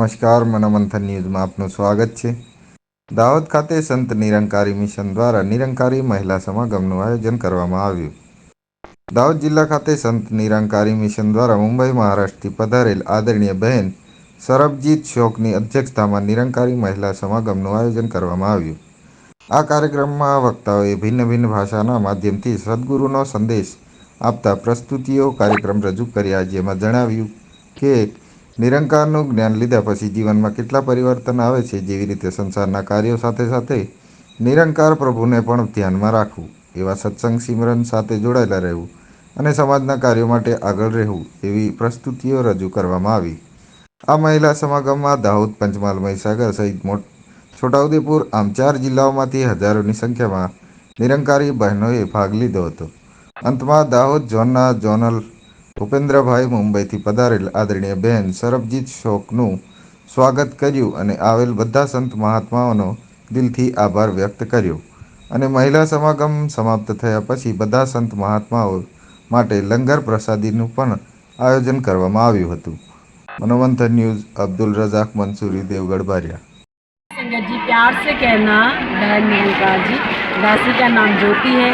નમસ્કાર, મનોમંથન ન્યૂઝમાં આપનું સ્વાગત છે। દાહોદ ખાતે સંત નિરંકારી મિશન દ્વારા નિરંકારી મહિલા સમાગમનું આયોજન કરવામાં આવ્યું। દાહોદ જિલ્લા ખાતે સંત નિરંકારી મિશન દ્વારા મુંબઈ મહારાષ્ટ્રથી પધારેલ આદરણીય બહેન સરબજીત શોકની અધ્યક્ષતામાં નિરંકારી મહિલા સમાગમનું આયોજન કરવામાં આવ્યું। આ કાર્યક્રમમાં વક્તાઓએ ભિન્ન ભિન્ન ભાષાના માધ્યમથી સદગુરુનો સંદેશ આપતા પ્રસ્તુતિઓ કાર્યક્રમ રજૂ કર્યા, જેમાં જણાવ્યું કે નિરંકારનું જ્ઞાન લીધા પછી જીવનમાં કેટલા પરિવર્તન આવે છે, જેવી રીતે સંસારના કાર્યો સાથે સાથે નિરંકાર પ્રભુને પણ ધ્યાનમાં રાખવું, એવા સત્સંગ સિમરન સાથે જોડાયેલા રહેવું અને સમાજના કાર્યો માટે આગળ રહેવું, એવી પ્રસ્તુતિઓ રજૂ કરવામાં આવી। આ મહિલા સમાગમમાં દાહોદ, પંચમહાલ, મહીસાગર સહિત છોટાઉદેપુર આમ 4 જિલ્લાઓમાંથી હજારોની સંખ્યામાં નિરંકારી બહેનોએ ભાગ લીધો હતો। અંતમાં દાહોદ ઝોનના ઝોનલ ભૂપેન્દ્રભાઈ મુંબઈથી પધારેલ આદરણીય બહેન સરબજીત શોકનું સ્વાગત કર્યું અને આવેલ બધા સંત મહાત્માઓનો દિલથી આભાર વ્યક્ત કર્યો અને મહિલા સમાગમ સમાપ્ત થયા પછી બધા સંત મહાત્માઓ માટે લંગર પ્રસાદીનું પણ આયોજન કરવામાં આવ્યું હતું। मनोमंथन न्यूज़, अब्दुल रज़ाक मंसूरी, देवगढ़ बारिया। संगत जी, प्यार से कहना बहन निरंकार जी, दासी का नाम ज्योति है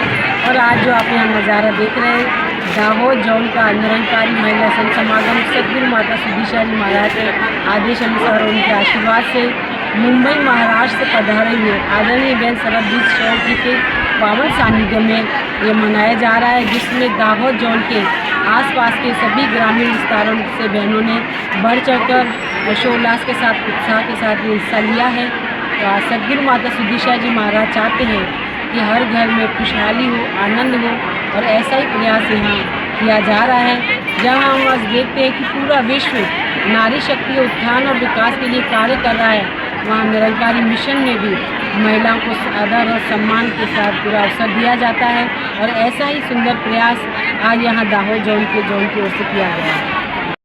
और आज जो आप यहाँ नज़ारा देख रहे हैं, दाहोद जोन का निरंकारी महिला संत समागम सदगुरु माता सिद्धीशाली महाराज के आदेश अनुसार और उनके आशीर्वाद से मुंबई महाराष्ट्र से पधारे हुए आदरणीय बहन सरबजीत शौक जी के पावन सानिध्य में ये मनाया जा रहा है, जिसमें दाहोद जोन के आसपास के सभी ग्रामीण विस्तारों से बहनों ने बढ़ चढ़कर हर्षोल्लास के साथ, उत्साह के साथ ये हिस्सा लिया है। तो आज सदगुरु माता सिद्धीशाली जी महाराज चाहते हैं कि हर घर में खुशहाली हो, आनंद हो और ऐसा ही प्रयास यहाँ किया जा रहा है। जहाँ हम आज देखते हैं कि पूरा विश्व नारी शक्ति उत्थान और विकास के लिए कार्य कर रहा है, वहाँ निरंकारी मिशन में भी महिलाओं को आदर और सम्मान के साथ पूरा अवसर दिया जाता है और ऐसा ही सुंदर प्रयास आज यहाँ दाहोद जोन की ओर से किया गया है।